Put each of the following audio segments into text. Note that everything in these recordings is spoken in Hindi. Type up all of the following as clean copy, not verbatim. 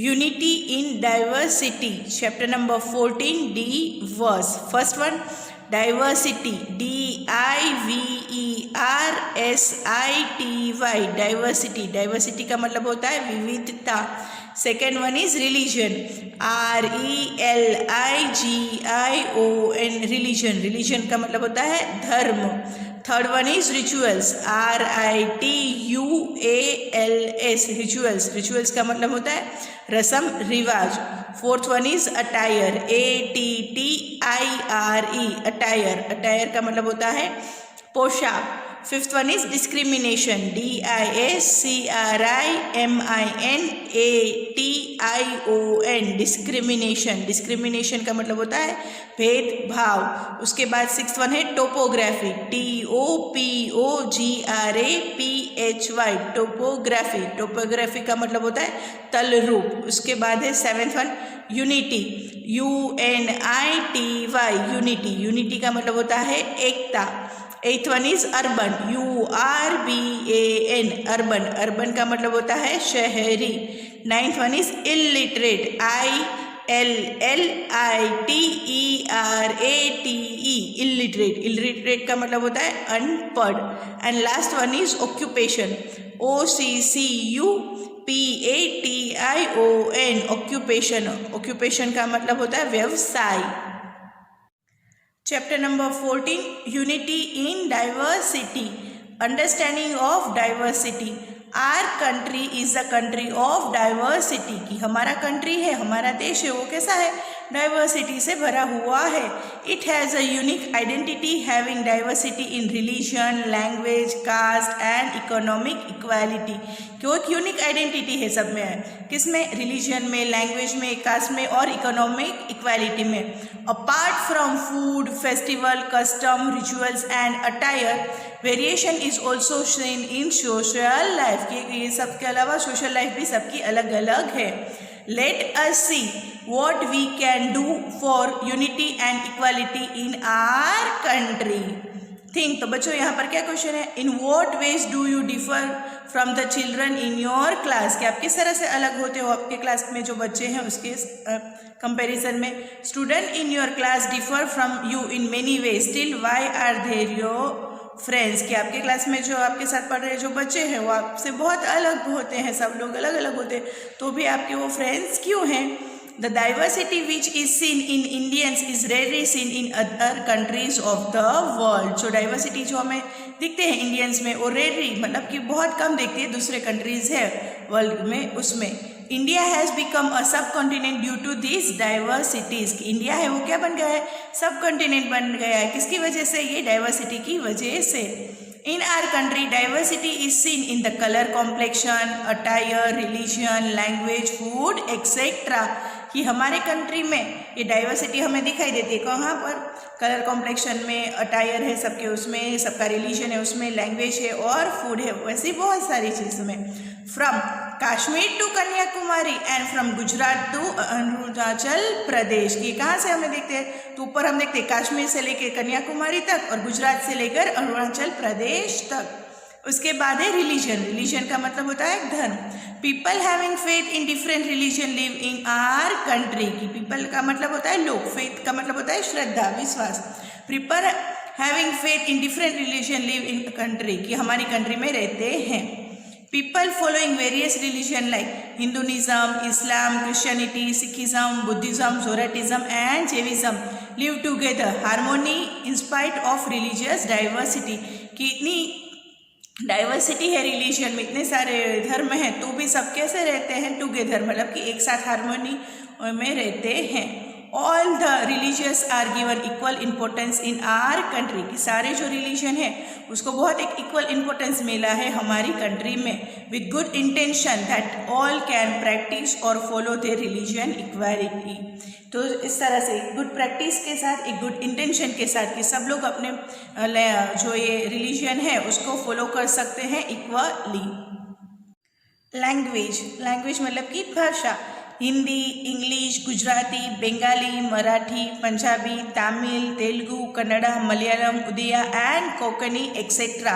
unity in diversity. Chapter number 14, D verse. First one, diversity, DIVERSITY, diversity. diversity का मतलब होता है विविधता. Second one is religion, RELIGION, religion. Religion का मतलब होता है धर्म. Third one is rituals, RITUALS, rituals. Rituals का मतलब होता है रस्म रिवाज. Fourth one is attire, ATTIRE, attire. Attire का मतलब होता है पोशाक. Fifth one is discrimination, DISCRIMINATION, discrimination. Discrimination का मतलब होता है भेदभाव. उसके बाद सिक्स्थ वन है टोपोग्राफी, TOPOGRAPHY, टोपोग्राफी. टोपोग्राफी का मतलब होता है तल रूप. उसके बाद है seventh one unity, UNITY, unity. Unity का मतलब होता है एकता. एथ one is urban, URBAN, urban. Urban का मतलब होता है शहरी. Ninth one is illiterate, ILLITERATE, illiterate. Illiterate का मतलब होता है अनपढ़. And last one is occupation, OCCUPATION, occupation. Occupation का मतलब होता है व्यवसाय. Chapter number 14, Unity in Diversity, Understanding of Diversity. Our country is a country of diversity. कि हमारा कंट्री है, हमारा देश है, वो कैसा है? डाइवर्सिटी से भरा हुआ है. It has a unique identity having diversity in religion, language, caste and economic equality. कि वो एक यूनिक आइडेंटिटी है सब में है. किसमें? रिलीजन में, लैंग्वेज में, कास्ट में और इकोनॉमिक इक्वालिटी में. Apart from food, festival, custom, rituals and attire, variation is also seen in social life. कि ये सब के अलावा सोशल लाइफ भी सबकी अलग अलग है. Let us see what we can do for unity and equality in our country. Think. तो बच्चों यहाँ पर क्या क्वेश्चन है? In what ways do you differ from the children in your class? कि आप किस तरह से अलग होते हो आपके क्लास में जो बच्चे हैं उसके कंपैरिजन में. Student in your class differ from you in many ways. Still, why are they your friends? कि आपके क्लास में जो आपके साथ पढ़ रहे जो बच्चे हैं वो आपसे बहुत अलग होते हैं, सब लोग अलग अलग होते हैं, तो भी आपके वो फ्रेंड्स क्यों हैं? The diversity which is seen in Indians is rarely seen in other countries of the world. जो डाइवर्सिटी जो हमें दिखते हैं इंडियंस में वो रेयरली मतलब कि बहुत कम दिखती है दूसरे कंट्रीज है वर्ल्ड में. उसमें India has become a subcontinent due to this diversities. India है वो क्या बन गया है? सब कॉन्टिनेंट बन गया है. किसकी वजह से? ये डाइवर्सिटी की वजह से. In our country diversity is seen in the colour complexion, attire, religion, language, food etcetera. कि हमारे कंट्री में ये डाइवर्सिटी हमें दिखाई देती है. कहाँ पर? कलर कॉम्प्लेक्शन में, अटायर है सबके उसमें, सबका रिलीजन है उसमें, लैंग्वेज है और फूड है, वैसी बहुत सारी चीज़ में. From Kashmir to Kanyakumari and from Gujarat to Arunachal Pradesh. की कहाँ से हमें देखते हैं? तो ऊपर हम देखते हैं कश्मीर से लेकर कन्याकुमारी तक और गुजरात से लेकर अरुणाचल प्रदेश तक. उसके बाद है रिलीजन. रिलीजन का मतलब होता है धर्म. People having faith in different religion live in our country. की पीपल का मतलब होता है लोग, फेथ का मतलब होता है श्रद्धा, विश्वास. People having faith in different religion live in country. की हमारी कंट्री में रहते हैं. People following various religion like Hinduism, Islam, Christianity, Sikhism, Buddhism, Zoroastrianism and Jainism live together harmony in spite of religious diversity. कितनी डाइवर्सिटी है रिलीजन में, इतने सारे धर्म हैं तो भी सब कैसे रहते हैं? टुगेदर, मतलब कि एक साथ हारमोनी में रहते हैं. All the religious are given equal importance in our country. कि सारे जो रिलीजन है उसको बहुत एक इक्वल इम्पोर्टेंस मिला है हमारी कंट्री में. With good intention that all can practice और फॉलो देयर रिलीजन इक्वालिटी. तो इस तरह से गुड प्रैक्टिस के साथ, एक गुड इंटेंशन के साथ कि सब लोग अपने जो ये रिलीजन है उसको फॉलो कर सकते हैं इक्वली. लैंग्वेज. लैंग्वेज मतलब कि भाषा. Hindi, English, Gujarati, Bengali, Marathi, Punjabi, Tamil, Telugu, Kannada, Malayalam, Oriya and Konkani etcetera.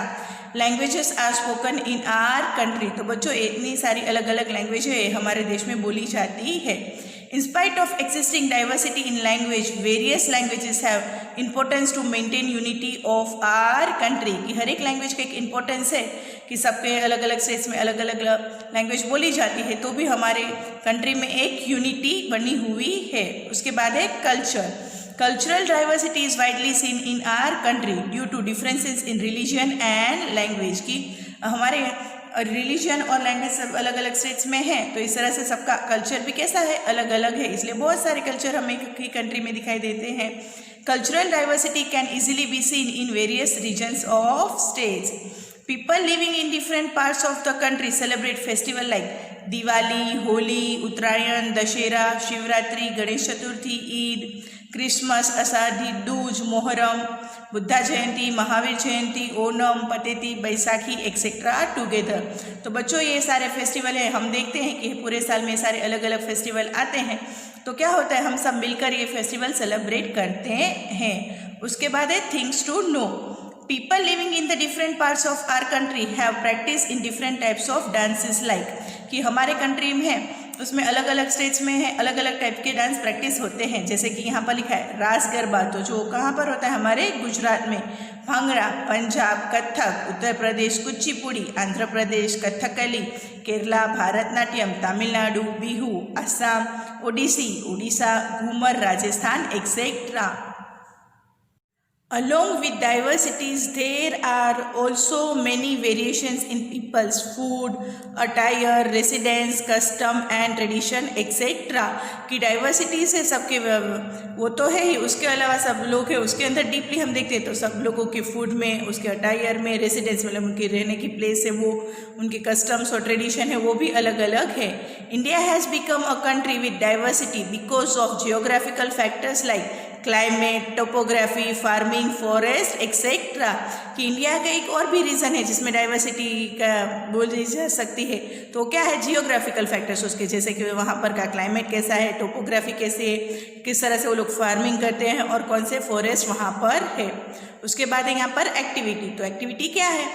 Languages are spoken in our country. तो बच्चों इतनी सारी अलग अलग लैंग्वेज है हमारे देश में बोली जाती है। In spite of existing diversity in language, various languages have importance to maintain unity of our country। कि हर एक लैंग्वेज का एक इम्पोर्टेंस है कि सबके अलग अलग स्टेट्स में अलग अलग लैंग्वेज बोली जाती है, तो भी हमारे कंट्री में एक यूनिटी बनी हुई है। उसके बाद है culture. Cultural diversity is widely seen in our country due to differences in religion and language। कि हमारे रिलीजन और लैंग्वेज सब अलग अलग स्टेट्स में है, तो इस तरह से सबका कल्चर भी कैसा है, अलग अलग है, इसलिए बहुत सारे कल्चर हमें एक ही कंट्री में दिखाई देते हैं। Cultural diversity can easily be seen in various regions of states. People living in different parts of the country celebrate festival like Diwali, Holi, Uttarayan, Dussehra, Shivratri, Ganesh Chaturthi, Eid, Christmas, Ashadhi, Dooj, Muharram, Buddha Jayanti, Mahavir Jayanti, Onam, Pateti, Baisakhi etcetera together. तो बच्चों ये सारे फेस्टिवल हैं, हम देखते हैं कि पूरे साल में सारे अलग अलग फेस्टिवल आते हैं, तो क्या होता है हम सब मिलकर ये फेस्टिवल सेलिब्रेट करते हैं। उसके बाद है things to know. People living in the different parts of our country have practice in different types of dances like. कि हमारे कंट्री में है उसमें अलग अलग स्टेट्स में है अलग अलग टाइप के डांस प्रैक्टिस होते हैं, जैसे कि यहाँ पर लिखा है रास गरबा, तो जो कहाँ पर होता है हमारे गुजरात में, bhangra Punjab, Kathak Uttar Pradesh, Kuchipudi Andhra Pradesh, Kathakali Kerala, Bharatanatyam Tamil Nadu, Bihu Assam, Odissi Orissa, Ghoomar Rajasthan etcetera. Along with diversities, there are also many variations in people's food, attire, residence, custom and tradition etc। कि डाइवर्सिटीज़ है सबके, वो तो है ही, उसके अलावा सब लोग है उसके अंदर डीपली हम देखते हैं तो सब लोगों के फूड में, उसके अटायर में, रेसिडेंस मतलब उनके रहने की प्लेस है वो, उनके कस्टम्स और ट्रेडिशन है वो भी अलग अलग है। India has become a country with diversity because of geographical factors like climate, topography, farming, forest etcetera. कि इंडिया का एक और भी रीज़न है जिसमें डाइवर्सिटी का बोली जा सकती है, तो क्या है जियोग्राफिकल फैक्टर्स उसके, जैसे कि वहाँ पर का क्लाइमेट कैसा है, टोपोग्राफी कैसे है, किस तरह से वो लोग फार्मिंग करते हैं और कौन से फॉरेस्ट वहाँ पर है। उसके बाद है यहाँ पर एक्टिविटी। तो एक्टिविटी क्या है,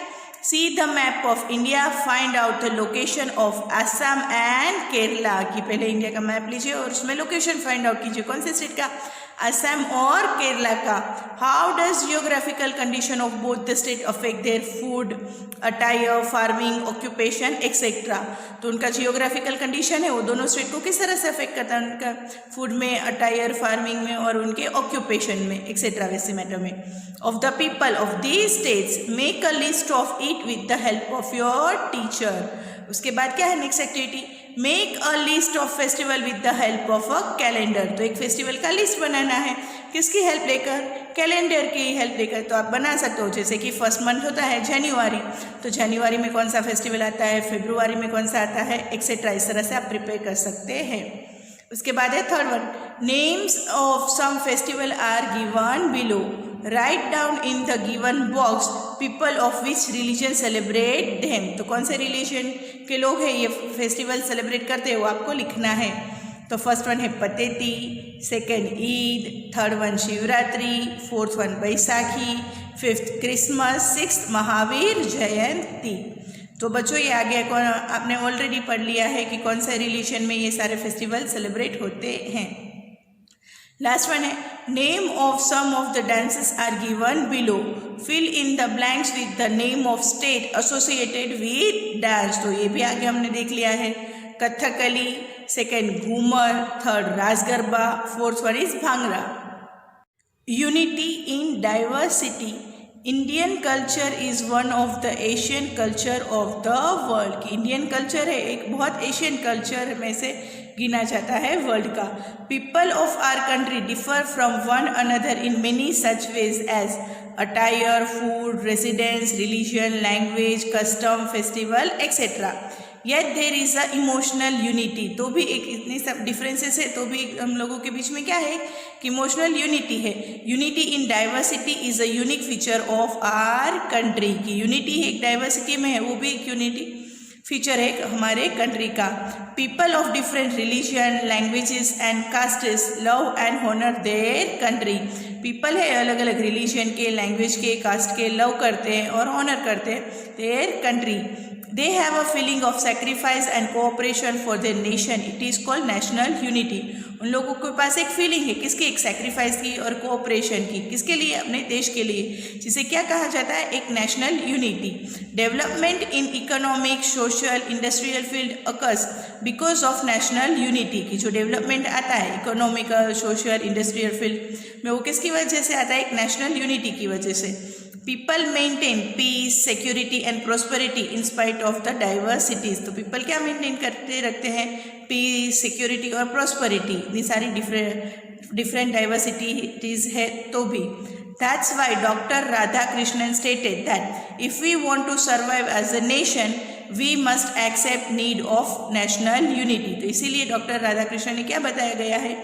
see the map of India, find out the location of Assam and Kerala. कि पहले इंडिया का मैप लीजिए और उसमें लोकेशन फाइंड आउट कीजिए कौन से स्टेट का, असम और केरला का। How does geographical condition of both the state affect their food, attire, farming, occupation etcetera. तो उनका जियोग्राफिकल कंडीशन है वो दोनों स्टेट को किस तरह से अफेक्ट करता है, उनका फूड में, अटायर, फार्मिंग में और उनके ऑक्यूपेशन में एक्सेट्रा वैसे मैटर में। Of the people of these states make a list of it with the help of your teacher. उसके बाद क्या है next activity, make a list of festival with the help of a calendar. तो एक फेस्टिवल का लिस्ट बनाना है, किसकी हेल्प लेकर, कैलेंडर की हेल्प लेकर। तो आप बना सकते हो, जैसे कि फर्स्ट मंथ होता है जनवरी, तो जनवरी में कौन सा फेस्टिवल आता है, फरवरी में कौन सा आता है एक्सेट्रा, इस तरह से आप प्रिपेयर कर सकते हैं। उसके बाद है third one, names of some festival are given below, write down in the given box people of which religion celebrate them. तो कौन से रिलीजन के लोग हैं ये फेस्टिवल सेलिब्रेट करते हैं वो आपको लिखना है। तो फर्स्ट वन है Pateti, second Eid, third one Shivratri, fourth one Baisakhi, fifth Christmas, sixth Mahavir Jayanti. तो बच्चों ये आ गया, कौन आपने ऑलरेडी पढ़ लिया है कि कौन से रिलीजन में ये सारे फेस्टिवल सेलिब्रेट होते हैं। लास्ट वन है, name of some of the dances are given below, fill in the blanks with the name of state associated with dance. तो ये भी आगे हमने देख लिया है, कथकली, सेकेंड घूमर, थर्ड रास garba, fourth one is bhangra. Unity in diversity, Indian culture is one of the Asian culture of the world. Indian culture है एक बहुत एशियन कल्चर में से गिना जाता है वर्ल्ड का। People of our country differ from one another in many such ways as attire, food, residence, religion, language, custom, festival etcetera. Yet there is a emotional unity. तो भी एक इतनी सब डिफरेंसेस है तो भी हम लोगों के बीच में क्या है कि इमोशनल यूनिटी है। Unity in diversity is a unique feature of our country. की यूनिटी एक डाइवर्सिटी में है वो भी एक यूनिटी फीचर है हमारे कंट्री का। People of different religion, languages and castes love and honour their country. People है अलग अलग रिलीजन के, लैंग्वेज के, कास्ट के, लव करते हैं और ऑनर करते हैं their country. They have a feeling of sacrifice and cooperation for their nation. It is called national unity. उन लोगों के पास एक फीलिंग है किसकी, एक सैक्रिफाइस की और कोऑपरेशन की, किसके लिए, अपने देश के लिए, जिसे क्या कहा जाता है, एक national unity. Development in economic, social, industrial field occurs because of national unity. की जो डेवलपमेंट आता है इकोनॉमिकल, सोशल, इंडस्ट्रियल फील्ड में, वो किसकी वजह से आता है, एक नेशनल यूनिटी की वजह से। People maintain piece, security and prosperity in spite of the diversities. तो पीपल क्या मेंटेन करते रखते हैं, पीस, सिक्योरिटी और प्रोस्पेरिटी, इतनी सारी डिफरेंट डाइवर्सिटीज है तो भी। That's why doctor Radhakrishnan stated that if we want to survive as a nation we must accept need of national unity. तो इसीलिए डॉक्टर राधाकृष्णन ने क्या बताया गया है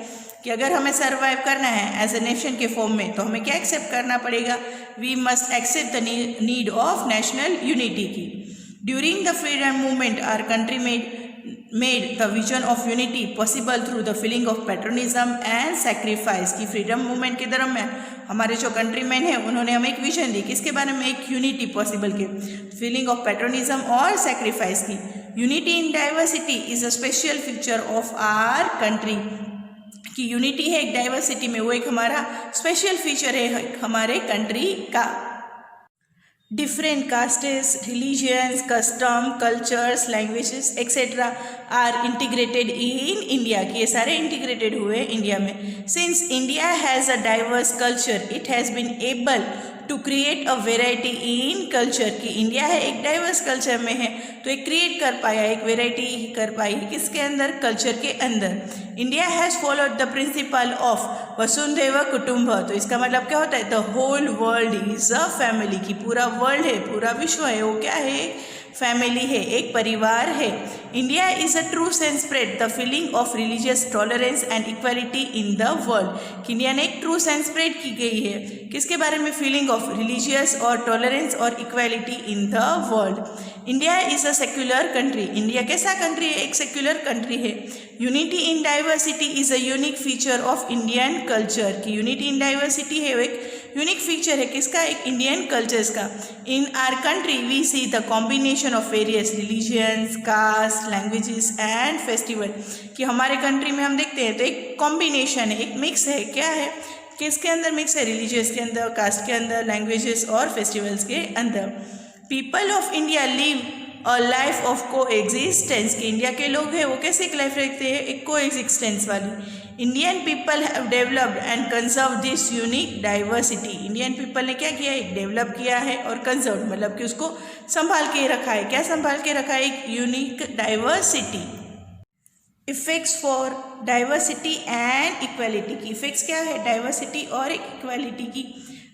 कि अगर हमें सर्वाइव करना है एज ए नेशन के फॉर्म में, तो हमें क्या एक्सेप्ट करना पड़ेगा, we must accept the need of national unity की। During the freedom movement our country made the vision of unity possible through the feeling of patriotism and sacrifice. की फ्रीडम मूवमेंट के दरम्यान हमारे जो कंट्रीमैन है उन्होंने हमें एक विजन दी, किसके बारे में, एक यूनिटी पॉसिबल के, फीलिंग ऑफ पैट्रोनिज्म और सेक्रीफाइस की। Unity in diversity is a special feature of our country. कि यूनिटी है एक डाइवर्सिटी में, वो एक हमारा स्पेशल फीचर है हमारे कंट्री का। Different castes, religions, customs, cultures, languages etcetera are integrated in India. कि ये सारे इंटीग्रेटेड हुए इंडिया में। Since India has a diverse culture it has been able to create a variety in culture. कि इंडिया है एक डाइवर्स कल्चर में है तो एक क्रिएट कर पाया, एक वेराइटी कर पाई, किसके अंदर, कल्चर के अंदर। India has followed the principle of वसुंधैव कुटुंब। तो इसका मतलब क्या होता है, the whole world is a family. की पूरा वर्ल्ड है, पूरा विश्व है, वो क्या है, फैमिली है, एक परिवार है। India is a true sense spread the feeling of religious tolerance and equality in the world. India ने एक ट्रू सेंस स्प्रेड की गई है, किसके बारे में, फीलिंग ऑफ रिलीजियस और टॉलरेंस और equality in the world. India is a secular country. India कैसा कंट्री है, एक सेक्युलर कंट्री है। Unity in diversity is a unique feature of Indian culture. की यूनिटी इन डाइवर्सिटी है, वो एक यूनिक फीचर है किसका, एक इंडियन कल्चर्स का। In our country we see the combination of various religions, caste, languages and festival. कि हमारे कंट्री में हम देखते हैं तो एक कॉम्बिनेशन है, एक मिक्स है, क्या है, किसके अंदर मिक्स है, रिलीजियस के अंदर, कास्ट के अंदर, लैंग्वेजेस और फेस्टिवल्स के अंदर। People of India live a life of को एग्जिस्टेंस। कि इंडिया के लोग हैं वो कैसे एक लाइफ रखते हैं, एक को एग्जिस्टेंस वाली। Indian people have developed and conserve this unique diversity. Indian people ने क्या किया, एक डेवलप किया है और कंजर्व मतलब कि उसको संभाल के रखा है। क्या संभाल के रखा है, एक unique diversity. Effects for diversity and equality. की इफेक्ट्स क्या है, डाइवर्सिटी और इक्वालिटी की।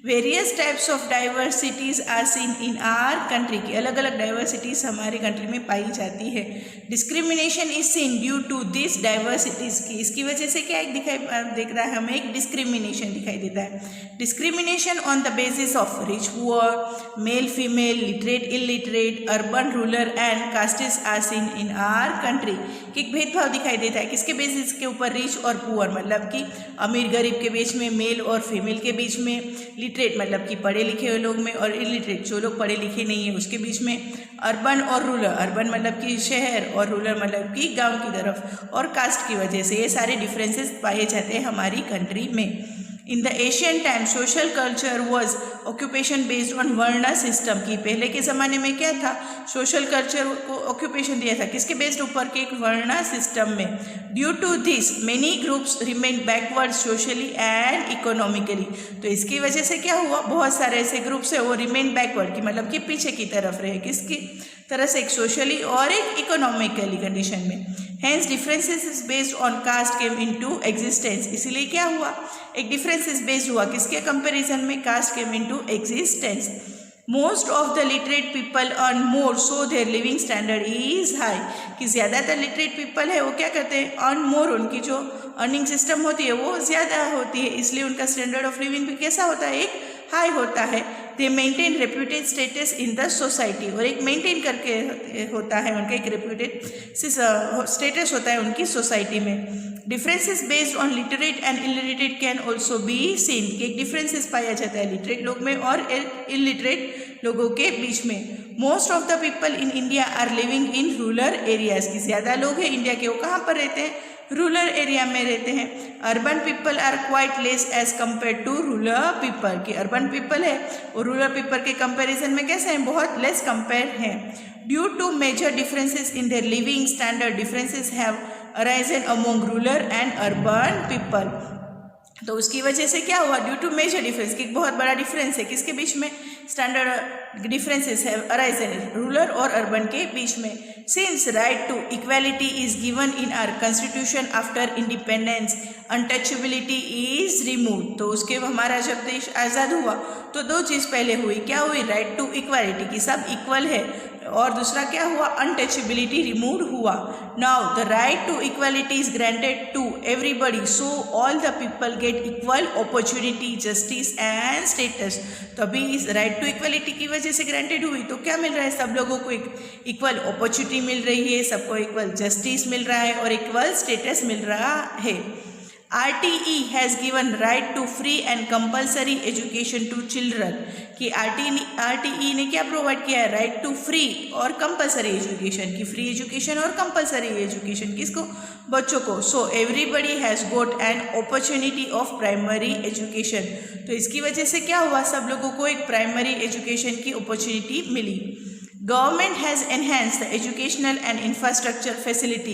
Various types of diversities are seen in our country. की अलग अलग डाइवर्सिटीज़ हमारे कंट्री में पाई जाती है। Discrimination is seen due to this diversities. की इसकी वजह से क्या एक दिख रहा है हमें, एक डिस्क्रिमिनेशन दिखाई देता है। Discrimination on the basis of rich poor, male female, literate illiterate, urban rural and castes are seen in our country. कि एक भेदभाव दिखाई देता है किसके बेसिस के ऊपर, रिच और पुअर मतलब कि अमीर गरीब के बीच में, मेल और फीमेल के बीच में, लिटरेट मतलब कि पढ़े लिखे हुए लोग में और इलिटरेट जो लोग पढ़े लिखे नहीं है उसके बीच में, अर्बन और रूरल, अर्बन मतलब कि शहर और रूरल मतलब कि गांव की तरफ, और कास्ट की वजह से ये सारे डिफरेंसेस पाए जाते हैं हमारी कंट्री में। In the Asian time social culture was occupation based on वर्ण सिस्टम। की पहले के ज़माने में क्या था, सोशल कल्चर को ऑक्यूपेशन दिया था किसके बेस्ड ऊपर के, एक वर्ण सिस्टम में। Due to this many groups remain backward socially and economically. तो इसकी वजह से क्या हुआ, बहुत सारे ऐसे ग्रुप्स है वो रिमेन बैकवर्ड की मतलब कि पीछे की तरफ रहे, किसकी तरह से, एक सोशली और एक इकोनॉमिकली कंडीशन में। Hence differences is based on caste came into existence. इसीलिए क्या हुआ, एक डिफरेंसेस बेस्ड हुआ किसके कंपैरिजन में, caste came into existence. Most of the literate people earn more so their living standard is high. कि ज़्यादातर लिटरेट पीपल है वो क्या करते हैं, अर्न मोर, उनकी जो अर्निंग सिस्टम होती है वो ज़्यादा होती है, इसलिए उनका स्टैंडर्ड ऑफ लिविंग भी कैसा होता है, एक हाई होता है। दे maintain reputed status in the society, और एक मेंटेन करके होता है उनका एक रेप्यूटेड स्टेटस होता है उनकी सोसाइटी में। Differences based on literate and illiterate can also be seen, एक डिफरेंसेस पाया जाता है लिटरेट लोग में और इलिटरेट लोगों के बीच में। Most of the people in India are living in rural areas, की ज़्यादा लोग हैं इंडिया के वो कहाँ पर रहते हैं, रूरल एरिया में रहते हैं। Urban people are quite less as compare to rural people, की अर्बन पीपल है और रूरल पीपल के कंपैरिजन में कैसे हैं, बहुत लेस कंपेयर हैं। Due to major differences in their living standard, differences have arisen among rural and urban people, तो उसकी वजह से क्या हुआ, ड्यू टू मेजर डिफरेंस, की बहुत बड़ा डिफरेंस है किसके बीच में, स्टैंडर्ड डिफरेंसेस है अराइजन रूरल और अर्बन के बीच में। Since right to equality is given in our constitution after independence, untouchability is remove, तो उसके हमारा जब देश आज़ाद हुआ तो दो चीज़ पहले हुई, क्या हुई, राइट टू इक्वालिटी की सब इक्वल है, और दूसरा क्या हुआ, अनटचेबिलिटी रिमूव हुआ। Now the right to equality is granted to everybody, so all the people get equal opportunity, justice and status, तो अभी इस राइट टू इक्वालिटी की वजह से ग्रांटेड हुई तो क्या मिल रहा है, सब लोगों को एक इक्वल अपॉर्चुनिटी मिल रही है, सबको इक्वल जस्टिस मिल रहा है और इक्वल स्टेटस मिल रहा है। RTE has given right to free and compulsory education to children, कि RTE ने क्या प्रोवाइड किया है, राइट टू फ्री और कंपलसरी एजुकेशन, की फ्री एजुकेशन और कंपलसरी एजुकेशन किसको, बच्चों को। So everybody has goat an opportunity of primary education, तो इसकी वजह से क्या हुआ, सब लोगों को एक प्राइमरी एजुकेशन की अपॉर्चुनिटी मिली। Government has enhanced the educational and infrastructure facility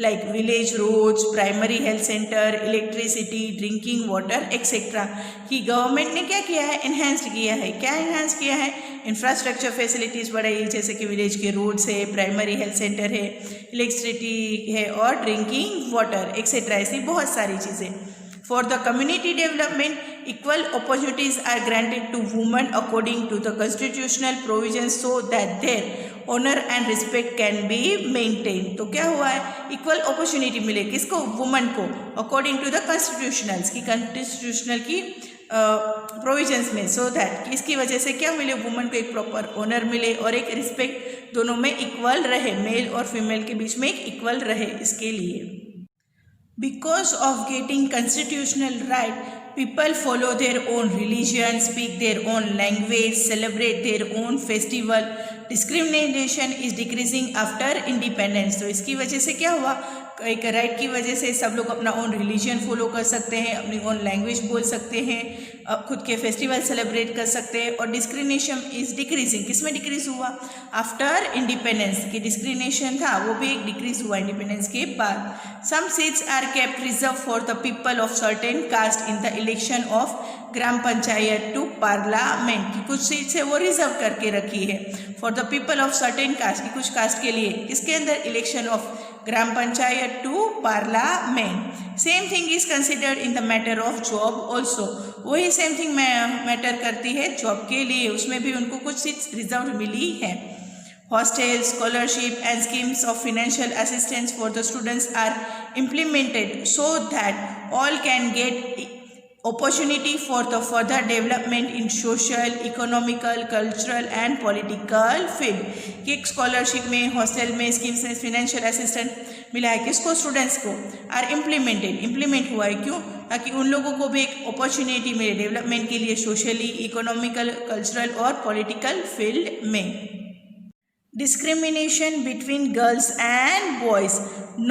like village roads, primary health center, electricity, drinking water, etc. कि गवर्नमेंट ने क्या किया है, एनहेंस्ड किया है, क्या एनहेंस किया है, इंफ्रास्ट्रक्चर फैसिलिटीज़ बढ़ाई, जैसे कि विलेज के रोड्स है, प्राइमरी हेल्थ सेंटर है, इलेक्ट्रिसिटी है और ड्रिंकिंग वाटर एक्सेट्रा, ऐसी बहुत सारी चीज़ें। For the community development, equal opportunities are granted to women according to the constitutional provisions so that their honor and respect can be maintained. तो क्या हुआ है, इक्वल अपॉर्चुनिटी मिले किसको, वुमन को, अकॉर्डिंग टू द कॉन्स्टिट्यूशनल्स की, कॉन्स्टिट्यूशनल की प्रोविजंस में, सो दैट इसकी वजह से क्या मिले, वुमन को एक प्रॉपर ऑनर मिले और एक रिस्पेक्ट दोनों में इक्वल रहे, मेल और फीमेल के बीच में एक इक्वल रहे, इसके लिए। Because of getting constitutional right, people follow their own religion, speak their own language, celebrate their own festival. Discrimination is decreasing after independence. तो इसकी वजह से क्या हुआ, एक राइट की वजह से सब लोग अपना ओन रिलीजन फॉलो कर सकते हैं, अपनी ओन लैंग्वेज बोल सकते हैं, खुद के फेस्टिवल सेलिब्रेट कर सकते हैं, और डिस्क्रिमिनेशन इज डिक्रीजिंग, किसमें डिक्रीज हुआ, आफ्टर इंडिपेंडेंस, की डिस्क्रिमिनेशन था वो भी एक डिक्रीज हुआ इंडिपेंडेंस के बाद। Some seats are kept reserve for the people of certain caste in the election of gram panchayat to parliament, की कुछ सीट्स है वो रिजर्व करके रखी है for the people of certain caste, की कुछ कास्ट के लिए, इसके अंदर election of gram panchayat to parliament. Same thing is considered in the matter of job also, वही सेम थिंग मैटर करती है जॉब के लिए, उसमें भी उनको कुछ सीट्स रिजर्व मिली है। Hostel, scholarship and schemes of financial assistance for the students are implemented so that all can get opportunity for the further development in social, economical, cultural and political field, कि एक स्कॉलरशिप में, हॉस्टल में, स्कीम्स में फाइनेंशियल असिस्टेंट मिला है किसको, स्टूडेंट्स को, आर इम्प्लीमेंट हुआ है, क्यों, ताकि उन लोगों को भी एक अपॉर्चुनिटी मिले डेवलपमेंट के लिए, सोशली, इकोनॉमिकल, कल्चरल और पॉलिटिकल फील्ड में। Discrimination between girls and boys,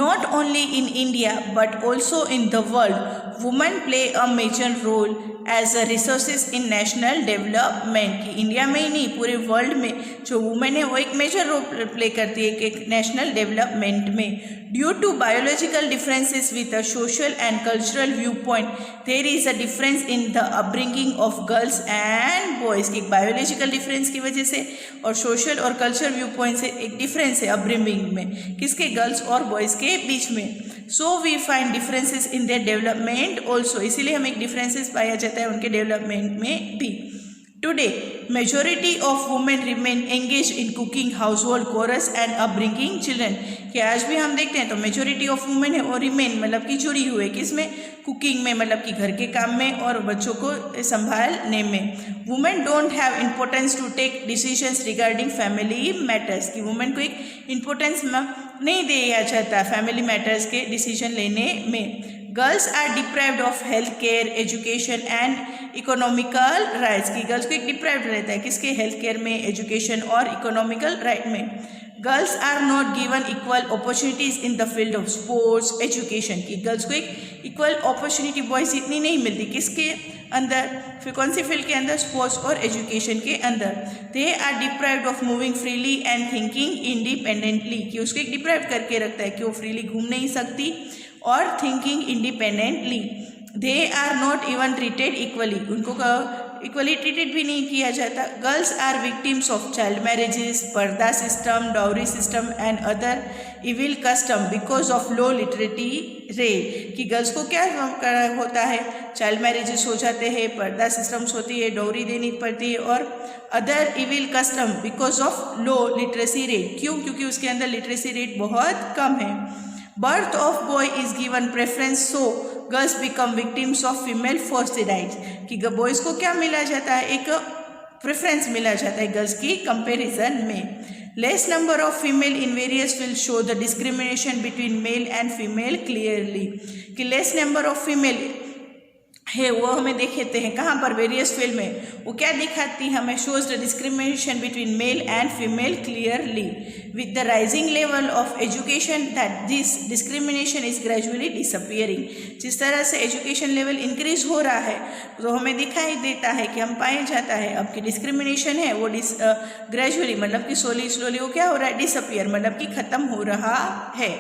not only in India but also in the world, women play a major role as a resources in national development, कि इंडिया में ही नहीं पूरे वर्ल्ड में जो वुमेन है वो एक मेजर रोल प्ले करती है कि नेशनल डेवलपमेंट में। Due to biological differences with a social and cultural view point, there is a difference in the upbringing of girls and boys, की बायोलॉजिकल डिफरेंस की वजह से और सोशल और कल्चरल व्यू पॉइंट से एक डिफरेंस है अपब्रिंगिंग में, किसके, गर्ल्स और बॉयज़ के बीच में। So we find differences in their development also, इसीलिए हमें एक डिफरेंसेस पाया जाता है उनके डेवलपमेंट में भी। Today, majority of women remain engaged in cooking, household chores and upbringing children. कि आज भी हम देखते हैं तो मेजोरिटी ऑफ वुमेन है और रिमेन मतलब कि जुड़ी हुई है किसमें, कुकिंग में मतलब कि घर के काम में और बच्चों को संभालने में. Women don't have importance to take decisions regarding family matters. कि वुमेन को एक इम्पोर्टेंस नहीं दिया जाता फैमिली मैटर्स के डिसीजन लेने में. Girls are deprived of health care, education and economical rights. की गर्ल्स को एक डिप्राइव्ड रहता है किसके, हेल्थ केयर में, एजुकेशन और इकोनॉमिकल राइट में. Girls are not given equal opportunities in the field of sports, education. की गर्ल्स को एक इक्वल अपॉर्चुनिटी बॉयज इतनी नहीं मिलती किसके अंदर, फिर कौन सी फील्ड के अंदर, स्पोर्ट्स और एजुकेशन के अंदर. They are deprived of moving freely and thinking independently. कि उसको एक डिप्राइव करके रखता है कि वो फ्रीली घूम नहीं सकती और thinking independently. They are not even treated equally. उनको इक्वली ट्रीटेड भी नहीं किया जाता. Girls are victims of child marriages, purdah system, dowry system and other evil custom because of low literacy rate. कि गर्ल्स को क्या होता है, चाइल्ड मैरिजेस हो जाते हैं, पर्दा सिस्टम्स होती है, डाउरी देनी पड़ती है और other evil custom because of low literacy rate. क्यों, क्योंकि उसके अंदर लिटरेसी रेट बहुत कम है. Birth of boy is given preference so girls become victims of female foeticide. कि बॉयज़ को क्या मिला जाता है, एक प्रेफरेंस मिला जाता है गर्ल्स की कंपैरिजन में. Less number of female in various field show the discrimination between male and female clearly. कि लेस नंबर ऑफ फीमेल है वो हमें देखते हैं कहाँ पर, वेरियस फील्ड में. वो क्या दिखाती है हमें, shows the discrimination between male and female clearly. With the rising level of education that this discrimination is gradually disappearing. जिस तरह से एजुकेशन लेवल इंक्रीज हो रहा है तो हमें दिखाई देता है कि हम पाया जाता है अब की डिस्क्रिमिनेशन है वो ग्रेजुअली मतलब कि स्लोली वो क्या हो रहा है, डिसअपियर मतलब कि ख़त्म हो रहा है.